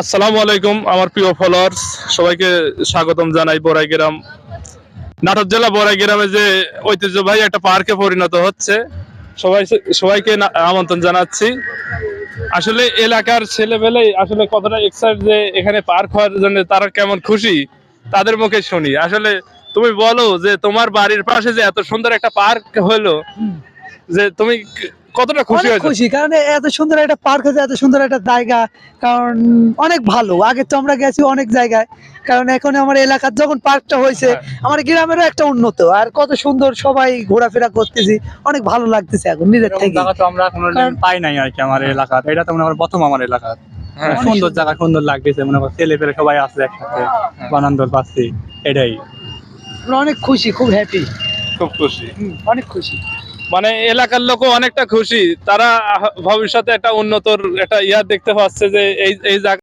আসসালামু আলাইকুম আমার প্রিয় ফলোয়ার্স, সবাইকে স্বাগতম জানাই বড়াই গ্রাম। নাটোর জেলা বড়াই গ্রামে যে ঐতিহ্যবাহী একটা পার্কে পরিণত হচ্ছে, সবাইকে আমন্ত্রণ জানাচ্ছি। আসলে এলাকার ছেলেপেলে আসলে কতটা এক্সাইট যে এখানে পার্ক হওয়ার জন্য, তারা কেমন খুশি তাদের মুখে শুনি। আসলে তুমি বলো যে তোমার বাড়ির পাশে যে এত সুন্দর একটা পার্ক হলো, যে তুমি কতটা খুশি অনেক হয়েছো? খুশি, কারণ এত সুন্দর একটা পার্ক হয়েছে, এত সুন্দর একটা জায়গা। কারণ অনেক ভালো, আগে তো আমরা গেছি অনেক জায়গায়, কারণ এখন আমার এলাকার যখন পার্কটা হয়েছে, হ্যাঁ। আমার গ্রামেরও একটা উন্নত, আর কত সুন্দর সবাই ঘোরাফেরা করতেছি, অনেক ভালো লাগতেছে এখন নিজের এরকম থেকে। জায়গা তো আমরা কোনোদিন কারণ- পাই নাই আর কি আমার এলাকার। এটা তো মনে হয় প্রথম আমার এলাকার। হ্যাঁ। অনেক সুন্দর সুন্দর। জায়গা, সুন্দর লাগতেছে, মনে হয় ছেলে পেলে সবাই আছে একসাথে, আনন্দ পাচ্ছি, এটাই। আমরা অনেক খুশি, খুব হ্যাপি, খুব খুশি। অনেক খুশি। মানে এলাকার লোকও অনেকটা খুশি, তারা ভবিষ্যতে একটা উন্নতর একটা দেখতে পাচ্ছে যে এই এই জায়গা